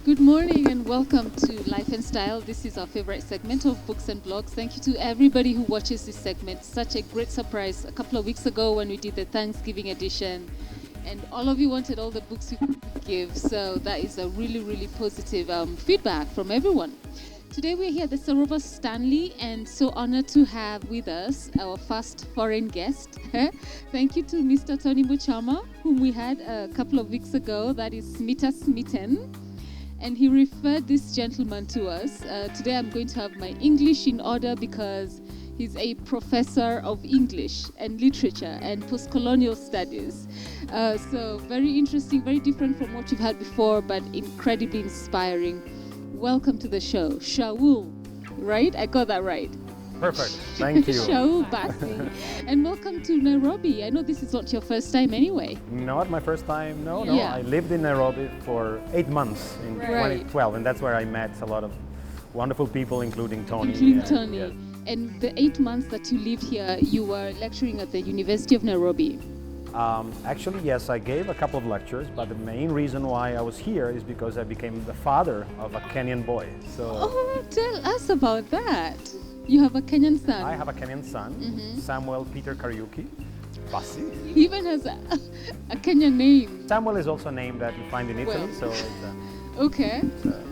Good morning and welcome to Life and Style. This is our favorite segment of books and blogs. Thank you to everybody who watches this segment. Such a great surprise a couple of weeks ago when we did the Thanksgiving edition. And all of you wanted all the books we could give. So that is a really, really positive feedback from everyone. Today we're here at the Soroba Stanley and so honored to have with us our first foreign guest. Thank you to Mr. Tony Muchama, whom we had a couple of weeks ago. That is Smita Smitten. And he referred this gentleman to us. Today I'm going to have my English in order because he's a professor of English and literature and post-colonial studies. So very interesting, very different from what you've had before, but incredibly inspiring. Welcome to the show, Shaul, right? I got that right. Perfect, thank you. Shaul Basi. And welcome to Nairobi. I know this is not your first time anyway. Not my first time, no. Yeah. I lived in Nairobi for 8 months in 2012, and that's where I met a lot of wonderful people, including Tony. Tony. And the 8 months that you lived here, you were lecturing at the University of Nairobi. Actually, yes, I gave a couple of lectures, but the main reason why I was here is because I became the father of a Kenyan boy. Oh, tell us about that. You have a Kenyan son. I have a Kenyan son, Samuel Peter Kariuki Basi. He even has a Kenyan name. Samuel is also a name that you find in Italy, so it's a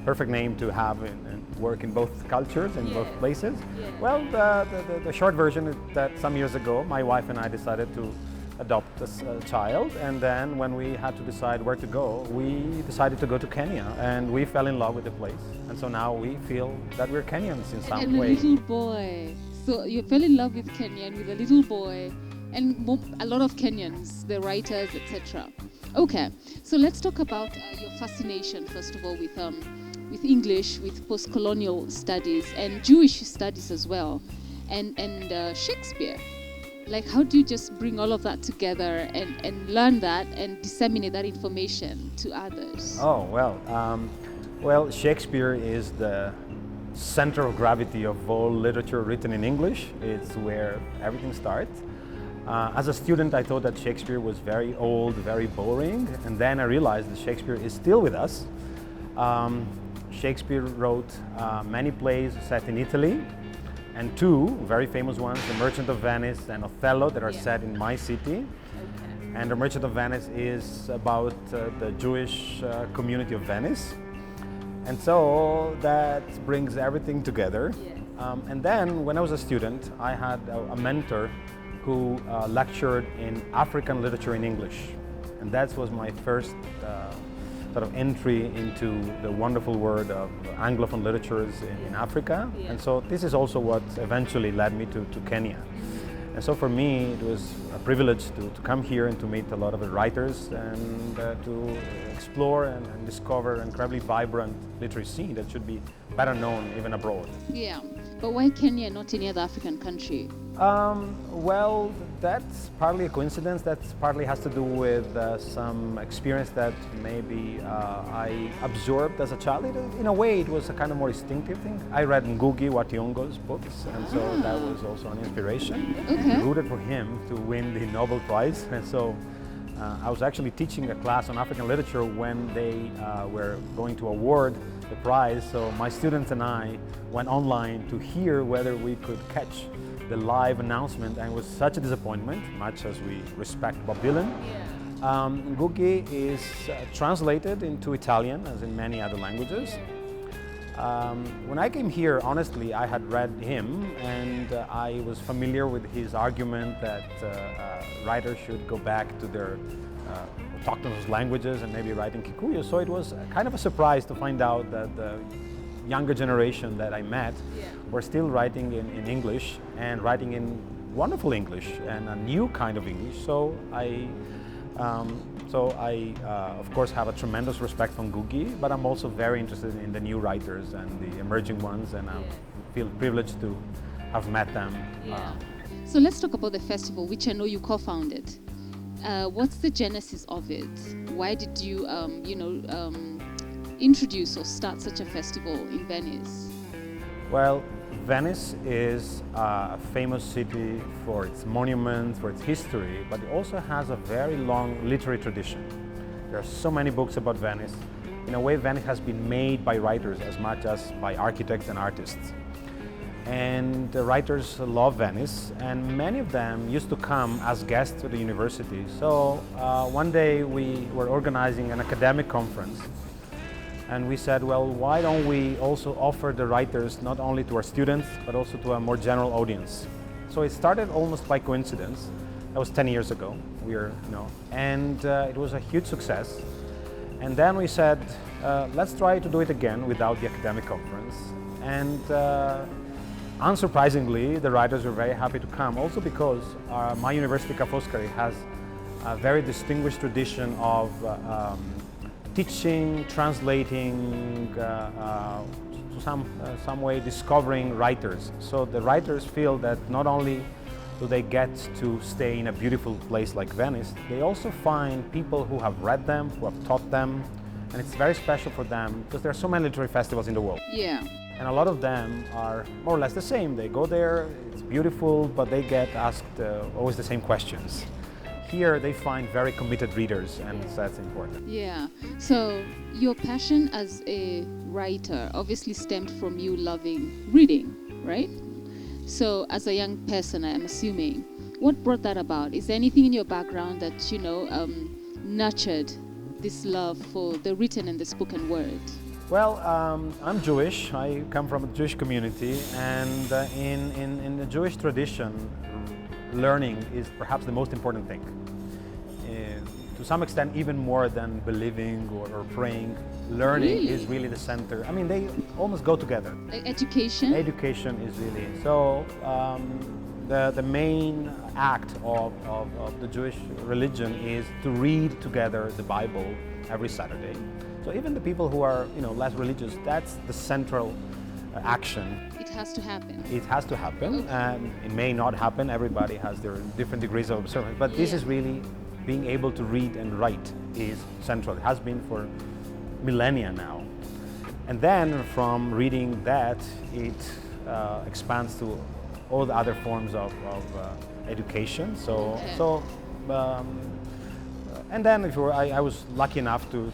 perfect name to have and work in both cultures, in both places. Yeah. Well, the short version is that some years ago, my wife and I decided to adopt a child, and then when we had to decide where to go, we decided to go to Kenya, and we fell in love with the place, and so now we feel that we're Kenyans in some way. And a little boy. So you fell in love with Kenya and with a little boy, and a lot of Kenyans, the writers, etc. Okay, so let's talk about your fascination, first of all, with English, with post-colonial studies, and Jewish studies as well, and Shakespeare. Like, how do you just bring all of that together and learn that and disseminate that information to others? Oh, well, Shakespeare is the center of gravity of all literature written in English. It's where everything starts. As a student, I thought that Shakespeare was very old, very boring, and then I realized that Shakespeare is still with us. Shakespeare wrote many plays set in Italy, and 2 very famous ones, The Merchant of Venice and Othello, that are set in my city. Okay. And The Merchant of Venice is about the Jewish community of Venice. And so that brings everything together. Yeah. And then when I was a student, I had a mentor who lectured in African literature in English. And that was my first sort of entry into the wonderful world of Anglophone literatures in Africa. Yeah. And so this is also what eventually led me to Kenya. And so for me, it was a privilege to come here and to meet a lot of the writers and to explore and discover an incredibly vibrant literary scene that should be better known even abroad. Yeah, but why Kenya, not any other African country? Well, that's partly a coincidence. That partly has to do with some experience that maybe I absorbed as a child. In a way, it was a kind of more instinctive thing. I read Ngugi wa Thiong'o's books, and so that was also an inspiration. Okay. I rooted for him to win the Nobel Prize, and so I was actually teaching a class on African literature when they were going to award the prize. So my students and I went online to hear whether we could catch the live announcement, and it was such a disappointment, much as we respect Bob Dylan. Yeah. Ngugi is translated into Italian, as in many other languages. When I came here, honestly, I had read him, and I was familiar with his argument that writers should go back to their autochthonous languages and maybe write in Kikuyu. So it was kind of a surprise to find out that the younger generation that I met were still writing in English and writing in wonderful English and a new kind of English. So I of course have a tremendous respect for Ngugi, but I'm also very interested in the new writers and the emerging ones, and I feel privileged to have met them. So let's talk about the festival, which I know you co-founded. What's the genesis of it? Why did you, introduce or start such a festival in Venice? Well, Venice is a famous city for its monuments, for its history, but it also has a very long literary tradition. There are so many books about Venice. In a way, Venice has been made by writers as much as by architects and artists. And the writers love Venice, and many of them used to come as guests to the university. So one day we were organizing an academic conference, and we said, well, why don't we also offer the writers not only to our students, but also to a more general audience. So it started almost by coincidence. That was 10 years ago. And it was a huge success. And then we said, let's try to do it again without the academic conference. And unsurprisingly, the writers were very happy to come, also because my university, Ca' Foscari, has a very distinguished tradition of teaching, translating, to some way discovering writers. So the writers feel that not only do they get to stay in a beautiful place like Venice, they also find people who have read them, who have taught them, and it's very special for them because there are so many literary festivals in the world. Yeah. And a lot of them are more or less the same. They go there, it's beautiful, but they get asked always the same questions. Here they find very committed readers, and so that's important. Yeah. So your passion as a writer obviously stemmed from you loving reading, right? So as a young person, I'm assuming, what brought that about? Is there anything in your background that, nurtured this love for the written and the spoken word? Well, I'm Jewish. I come from a Jewish community, and in the Jewish tradition, learning is perhaps the most important thing. To some extent, even more than believing or praying, learning is really the center. I mean, they almost go together. Education? Education is really. So the main act of the Jewish religion is to read together the Bible every Saturday. So even the people who are, less religious, that's the central action. It has to happen. It has to happen. It may not happen. Everybody has their different degrees of observance. But this is really being able to read and write is central. It has been for millennia now. And then from reading that, it expands to all the other forms of education. And then I was lucky enough to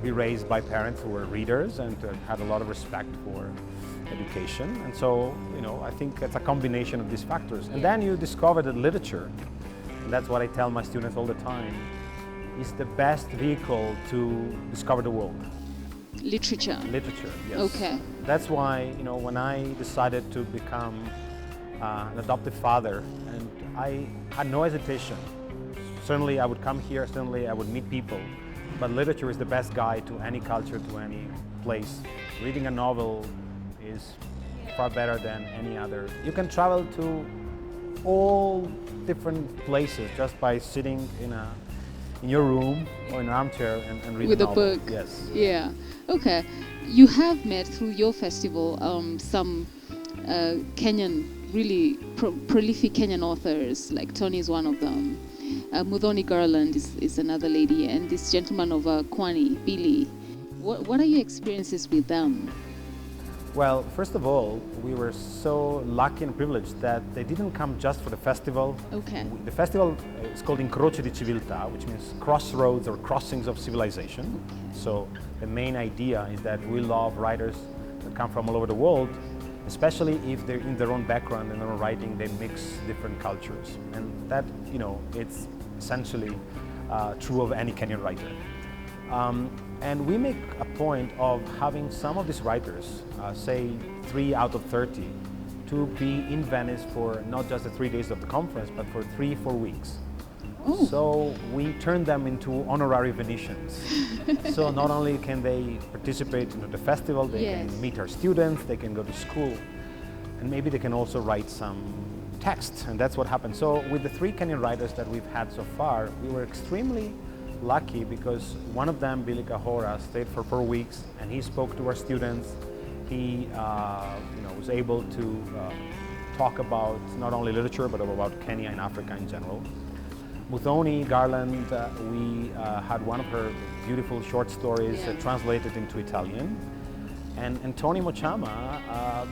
be raised by parents who were readers and had a lot of respect for education. And so, I think it's a combination of these factors. And then you discover that literature, and that's what I tell my students all the time, is the best vehicle to discover the world. Literature? Literature, yes. Okay. That's why, when I decided to become an adoptive father, and I had no hesitation. Certainly I would come here, certainly I would meet people, but literature is the best guide to any culture, to any place. Reading a novel is far better than any other. You can travel to all different places just by sitting in your room or in an armchair and reading with a novel. Book. Yes. Yeah. Okay. You have met through your festival some Kenyan, really prolific Kenyan authors, like Tony is one of them. Muthoni Garland is another lady, and this gentleman of Kwani, Billy. What are your experiences with them? Well, first of all, we were so lucky and privileged that they didn't come just for the festival. Okay. The festival is called Incroci di Civiltà, which means crossroads or crossings of civilization. Okay. So the main idea is that we love writers that come from all over the world, especially if they're in their own background and their own writing, they mix different cultures. And that, it's essentially true of any Kenyan writer. And we make a point of having some of these writers, say 3 out of 30, to be in Venice for not just the 3 days of the conference, but for 3-4 weeks. Oh. So we turn them into honorary Venetians. So not only can they participate in the festival, they can meet our students, they can go to school, and maybe they can also write some text, and that's what happened. So with the 3 Kenyan writers that we've had so far, we were extremely lucky because one of them, Billy Kahora, stayed for 4 weeks, and he spoke to our students. He was able to talk about not only literature, but about Kenya and Africa in general. Muthoni Garland, we had one of her beautiful short stories translated into Italian. And Tony Mochama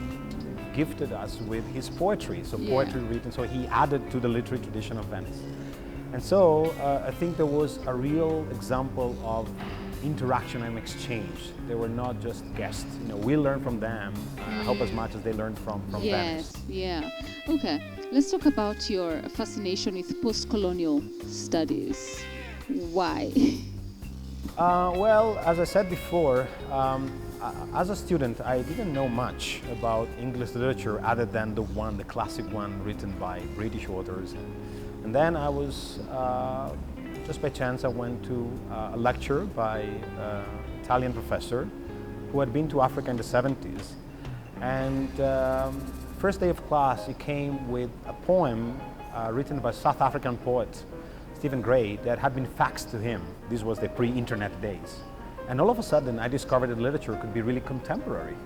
gifted us with his poetry, so poetry written, so he added to the literary tradition of Venice. And so I think there was a real example of interaction and exchange. They were not just guests. We learn from them, help as much as they learned from Venice. Yes, yeah. Okay, let's talk about your fascination with post-colonial studies. Why? Well, as I said before, as a student, I didn't know much about English literature other than the classic one written by British authors. And then I was, just by chance, I went to a lecture by an Italian professor who had been to Africa in the 70s. And first day of class, he came with a poem written by a South African poet, Stephen Gray, that had been faxed to him. This was the pre-internet days. And all of a sudden, I discovered that literature could be really contemporary.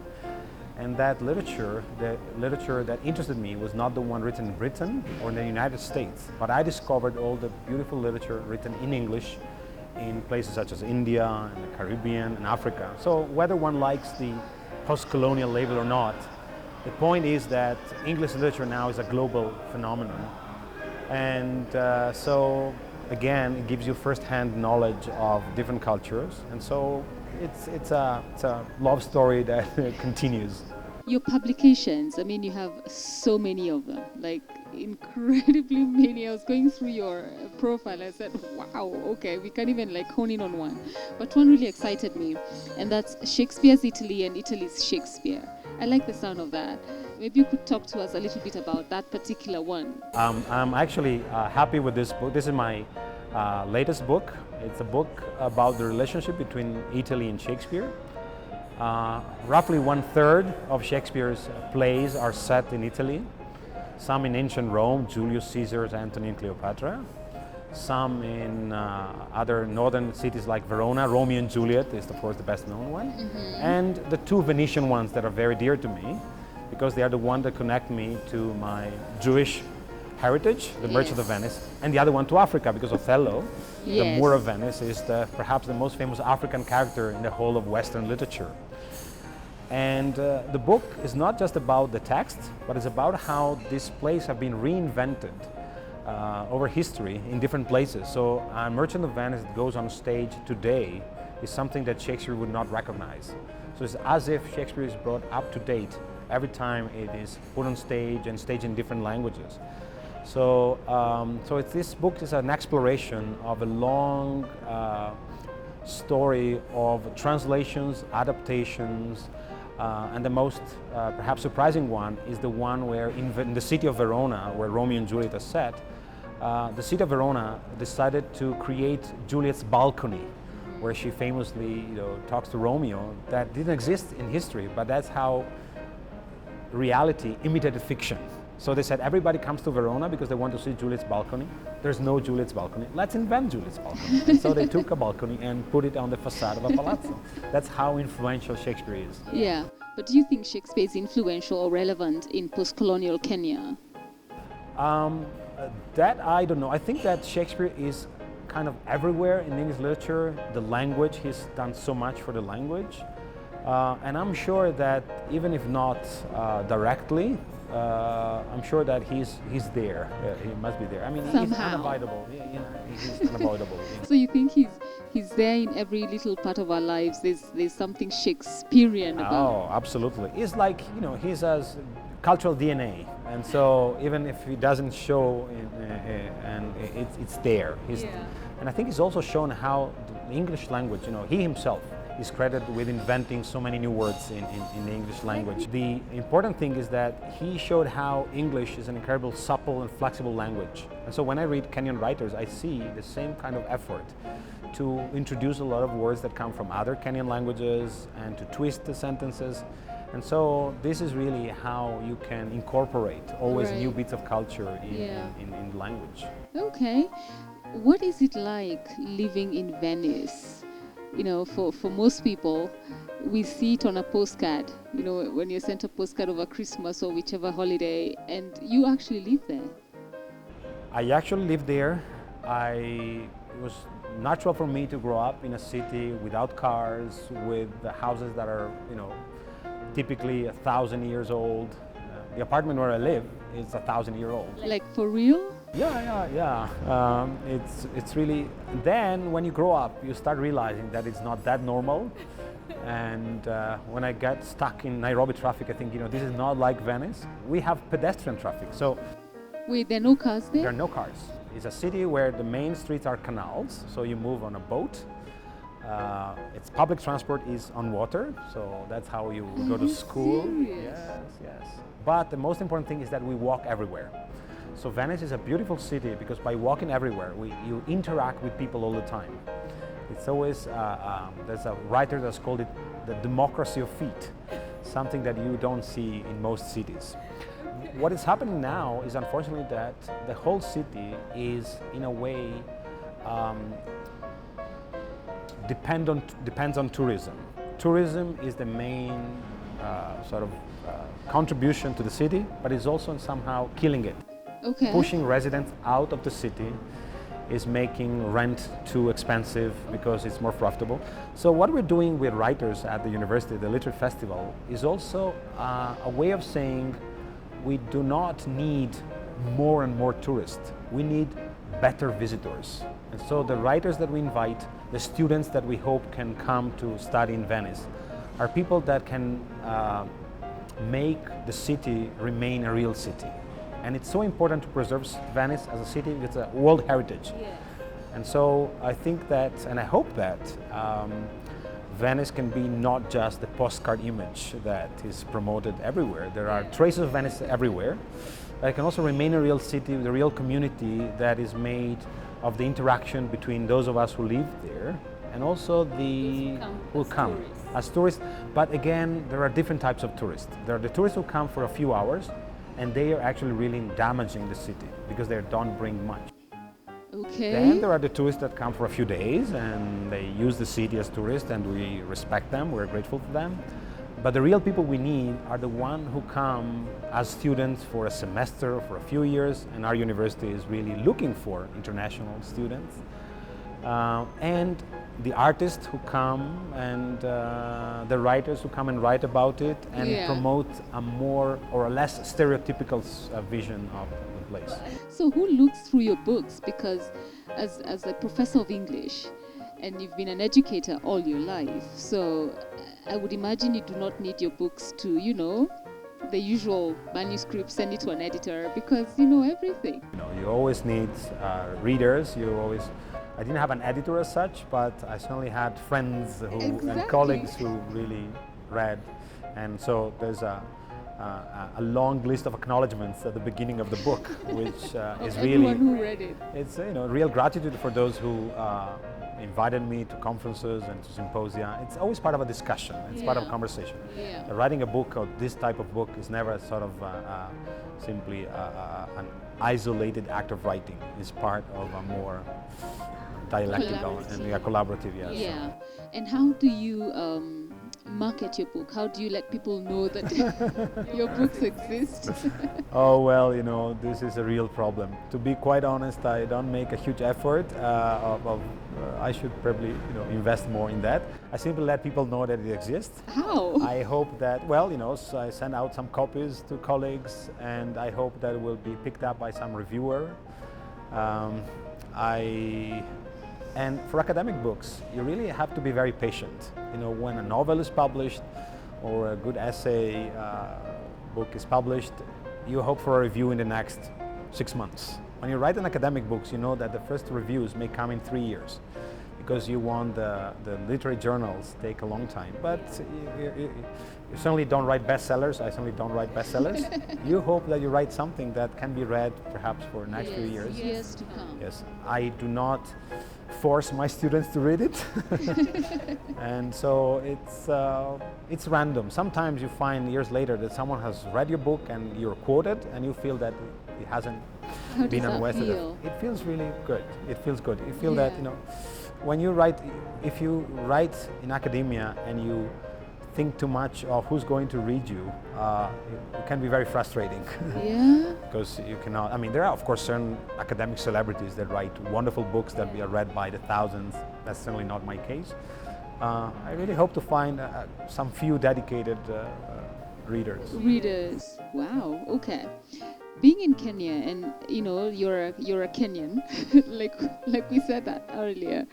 And that literature, the literature that interested me, was not the one written in Britain or in the United States, but I discovered all the beautiful literature written in English in places such as India and the Caribbean and Africa. So whether one likes the post-colonial label or not, the point is that English literature now is a global phenomenon. And so again, it gives you first-hand knowledge of different cultures, and so it's a love story that continues. Your publications, I mean, you have so many of them, like incredibly many. I was going through your profile, I said, wow, okay, we can't even like hone in on one. But one really excited me, and that's Shakespeare's Italy and Italy's Shakespeare. I like the sound of that. Maybe you could talk to us a little bit about that particular one. I'm actually happy with this book. This is my latest book. It's a book about the relationship between Italy and Shakespeare. Roughly 1/3 of Shakespeare's plays are set in Italy. Some in ancient Rome, Julius Caesar's Antony and Cleopatra. Some in other northern cities like Verona. Romeo and Juliet is, of course, the best known one. And the two Venetian ones that are very dear to me, because they are the one that connect me to my Jewish heritage, the Merchant of Venice, and the other one to Africa, because Othello, the Moor of Venice, is perhaps the most famous African character in the whole of Western literature. And the book is not just about the text, but it's about how these plays have been reinvented over history in different places. So Merchant of Venice that goes on stage today is something that Shakespeare would not recognize. So it's as if Shakespeare is brought up to date every time it is put on stage and staged in different languages. So, this book is an exploration of a long story of translations, adaptations, and the most perhaps surprising one is the one where in the city of Verona, where Romeo and Juliet are set, the city of Verona decided to create Juliet's balcony, where she famously talks to Romeo. That didn't exist in history, but that's how reality imitated fiction. So they said everybody comes to Verona because they want to see Juliet's balcony. There's no Juliet's balcony. Let's invent Juliet's balcony. And so they took a balcony and put it on the facade of a palazzo. That's how influential Shakespeare is. Yeah, but do you think Shakespeare is influential or relevant in post-colonial Kenya? That I don't know. I think that Shakespeare is kind of everywhere in English literature. The language, he's done so much for the language. And I'm sure that even if not directly, I'm sure that he's there. He must be there. I mean, he's unavoidable. He's unavoidable. So you think he's there in every little part of our lives? There's something Shakespearean about. Oh, absolutely. It's like he's as cultural DNA, and so even if he doesn't show, and it's there. And I think he's also shown how the English language. He himself is credited with inventing so many new words in the English language. The important thing is that he showed how English is an incredible, supple and flexible language. And so when I read Kenyan writers, I see the same kind of effort to introduce a lot of words that come from other Kenyan languages and to twist the sentences. And so this is really how you can incorporate always new bits of culture in language. Okay. What is it like living in Venice? For most people, we see it on a postcard, when you're sent a postcard over Christmas or whichever holiday, and you actually live there. I actually lived there. It was natural for me to grow up in a city without cars, with the houses that are, typically 1,000 years old. The apartment where I live is 1,000 years old. Like for real? It's really, then when you grow up, you start realizing that it's not that normal. And when I get stuck in Nairobi traffic, I think, this is not like Venice. We have pedestrian traffic, so Wait, there are no cars there there? are no cars. It's a city where the main streets are canals, so you move on a boat. Its public transport is on water, so that's how you go to school. serious? Yes. But the most important thing is that we walk everywhere. So Venice is a beautiful city because by walking everywhere, you interact with people all the time. It's always, there's a writer that's called it the democracy of feet, something that you don't see in most cities. What is happening now is unfortunately that the whole city is in a way depends on tourism. Tourism is the main contribution to the city, but it's also somehow killing it. Okay. Pushing residents out of the city is making rent too expensive because it's more profitable. So what we're doing with writers at the university, the Literary Festival, is also a way of saying we do not need more and more tourists. We need better visitors. And so the writers that we invite, the students that we hope can come to study in Venice, are people that can make the city remain a real city. And it's so important to preserve Venice as a city. It's a world heritage. Yeah. And so I think that, and I hope that, Venice can be not just the postcard image that is promoted everywhere. There are traces of Venice everywhere. But it can also remain a real city with a real community that is made of the interaction between those of us who live there and also the who come as tourists. But again, there are different types of tourists. There are the tourists who come for a few hours, and they are actually really damaging the city because they don't bring much. Okay. Then there are the tourists that come for a few days and they use the city as tourists, and we respect them, we're grateful to them. But the real people we need are the ones who come as students for a semester or for a few years, and our university is really looking for international students. And the artists who come and the writers who come and write about it and promote a more or a less stereotypical vision of the place. So who looks through your books? Because as a professor of English, and you've been an educator all your life, so I would imagine you do not need your books to, the usual manuscript, send it to an editor because you know everything. You always need readers. I didn't have an editor as such, but I certainly had friends and colleagues who really read, and so there's a long list of acknowledgements at the beginning of the book, which is really everyone who read it. It's real gratitude for those who invited me to conferences and to symposia. It's always part of a discussion. It's part of a conversation. Yeah. Writing a book or this type of book is never sort of simply an isolated act of writing. It's part of a more dialectical and collaborative. Yes. Yeah. And how do you market your book? How do you let people know that your books exist? Oh well, this is a real problem. To be quite honest, I don't make a huge effort. I should probably invest more in that. I simply let people know that it exists. How? I hope that, so I send out some copies to colleagues, and I hope that it will be picked up by some reviewer. And for academic books, you really have to be very patient. When a novel is published or a good essay book is published, you hope for a review in the next 6 months. When you write an academic books, you know that the first reviews may come in 3 years because you want the literary journals take a long time. But you certainly don't write bestsellers. I certainly don't write bestsellers. You hope that you write something that can be read perhaps for the next few years. Years to come. Yes, I do not force my students to read it. And so it's random. Sometimes you find years later that someone has read your book and you're quoted and you feel that it hasn't been unwasted. It feels really good. It feels good. You feel that, when you write, if you write in academia and you think too much of who's going to read you, it can be very frustrating. Yeah. Because you cannot, there are of course certain academic celebrities that write wonderful books that are read by the thousands. That's certainly not my case. I really hope to find some few dedicated readers. Wow, okay. Being in Kenya, and you're a Kenyan, like we said that earlier.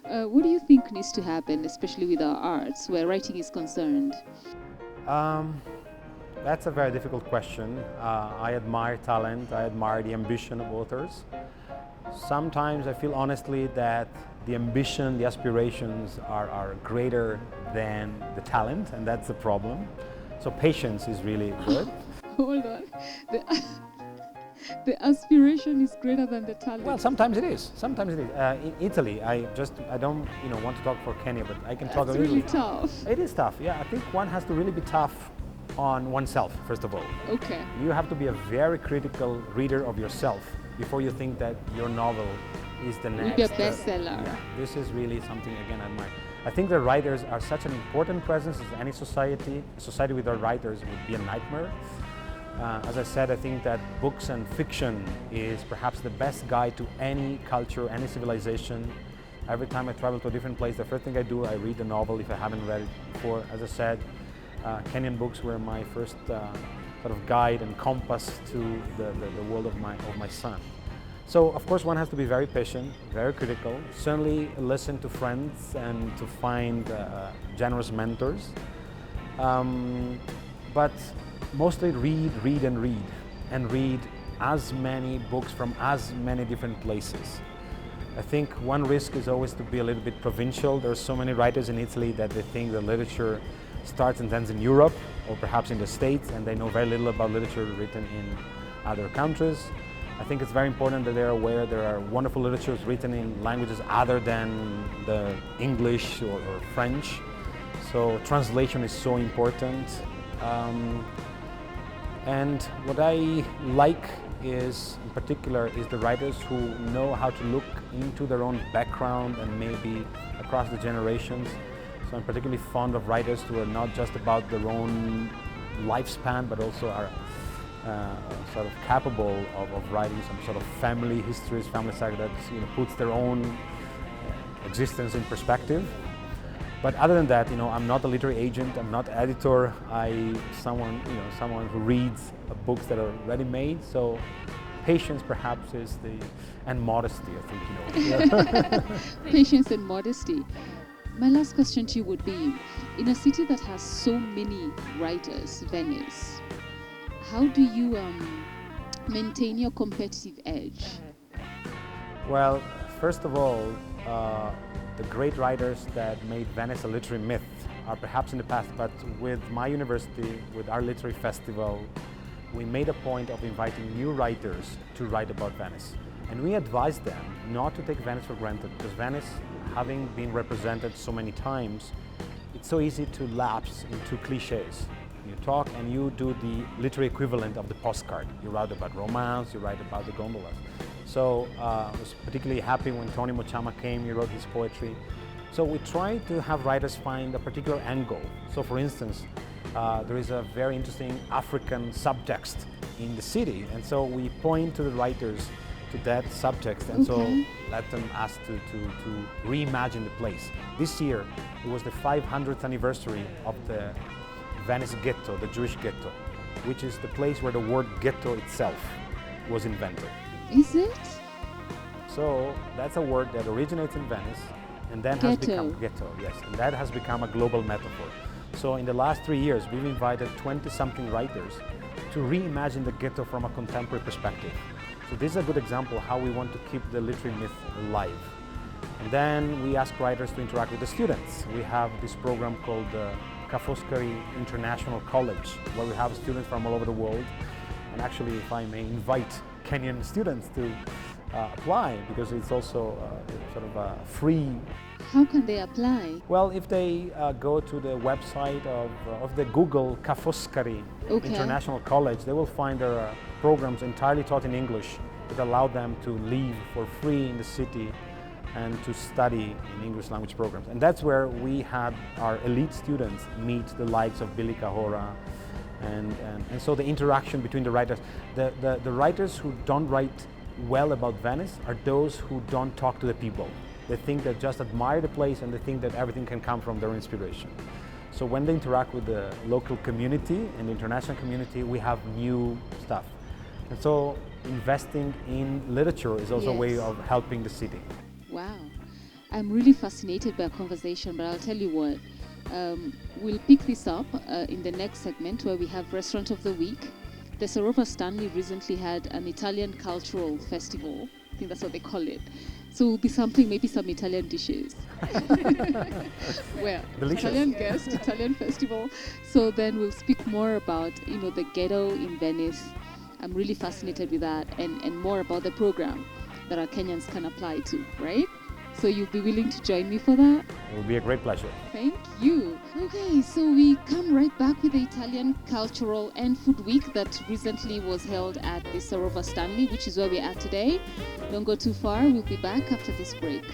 What do you think needs to happen, especially with our arts, where writing is concerned? Um, that's a very difficult question. I admire talent. I admire the ambition of authors. Sometimes I feel honestly that the ambition, the aspirations are greater than the talent, and that's the problem. So patience is really good. Hold on. The, the aspiration is greater than the talent. Well, sometimes it is. Sometimes it is. In Italy, I don't want to talk for Kenya, but I can talk a That's little. really tough. It is tough. Yeah, I think one has to really be tough on oneself first of all. Okay. You have to be a very critical reader of yourself before you think that your novel is the next. Will be a bestseller. Yeah, this is really something again I admire. I think the writers are such an important presence in any society. A society without writers would be a nightmare. As I said, I think that books and fiction is perhaps the best guide to any culture, any civilization. Every time I travel to a different place, the first thing I do, I read the novel if I haven't read it before. As I said, Kenyan books were my first sort of guide and compass to the world of my son. So of course one has to be very patient, very critical, certainly listen to friends and to find generous mentors. But mostly read and read as many books from as many different places. I think one risk is always to be a little bit provincial. There are so many writers in Italy that they think that literature starts and ends in Europe or perhaps in the States, and they know very little about literature written in other countries. I think it's very important that they're aware there are wonderful literatures written in languages other than the English or French. So translation is so important. And what I like is, in particular, is the writers who know how to look into their own background and maybe across the generations. So I'm particularly fond of writers who are not just about their own lifespan, but also are sort of capable of writing some sort of family histories, family saga that puts their own existence in perspective. But other than that, I'm not a literary agent. I'm not editor. Someone who reads books that are ready-made. So, patience perhaps is and modesty. I think Patience and modesty. My last question to you would be: in a city that has so many writers, Venice, how do you maintain your competitive edge? Well, first of all. The great writers that made Venice a literary myth are perhaps in the past, but with my university, with our literary festival, we made a point of inviting new writers to write about Venice. And we advised them not to take Venice for granted, because Venice, having been represented so many times, it's so easy to lapse into cliches. You talk and you do the literary equivalent of the postcard. You write about romance, you write about the gondolas. So I was particularly happy when Tony Mochama came, he wrote his poetry. So we try to have writers find a particular angle. So for instance, there is a very interesting African subtext in the city. And so we point to the writers to that subtext and so let them ask to reimagine the place. This year, it was the 500th anniversary of the Venice ghetto, the Jewish ghetto, which is the place where the word ghetto itself was invented. Is it? So that's a word that originates in Venice and then has become ghetto, yes, and that has become a global metaphor. So in the last 3 years, we've invited 20-something writers to reimagine the ghetto from a contemporary perspective. So this is a good example how we want to keep the literary myth alive. And then we ask writers to interact with the students. We have this program called Ca' Foscari International College, where we have students from all over the world. And actually, if I may invite Kenyan students to apply, because it's also sort of free. How can they apply? Well, if they go to the website of the Google Ca' Foscari International College, they will find there are programs entirely taught in English that allow them to live for free in the city and to study in English language programs. And that's where we had our elite students meet the likes of Billy Kahora, and so the interaction between the writers. The writers who don't write well about Venice are those who don't talk to the people. They think they just admire the place and they think that everything can come from their inspiration. So when they interact with the local community and the international community, we have new stuff. And so investing in literature is also a way Yes. of helping the city. Wow. I'm really fascinated by our conversation, but I'll tell you what. We'll pick this up in the next segment where we have Restaurant of the Week. The Sarova Stanley recently had an Italian cultural festival. I think that's what they call it. So we'll be sampling maybe some Italian dishes. Well, Delicious. Italian guest, Italian festival. So then we'll speak more about, the ghetto in Venice. I'm really fascinated with that, and more about the program that our Kenyans can apply to, right? So you'll be willing to join me for that? It will be a great pleasure. Thank you. Okay, so we come right back with the Italian Cultural and Food Week that recently was held at the Sarova Stanley, which is where we're at today. Don't go too far. We'll be back after this break.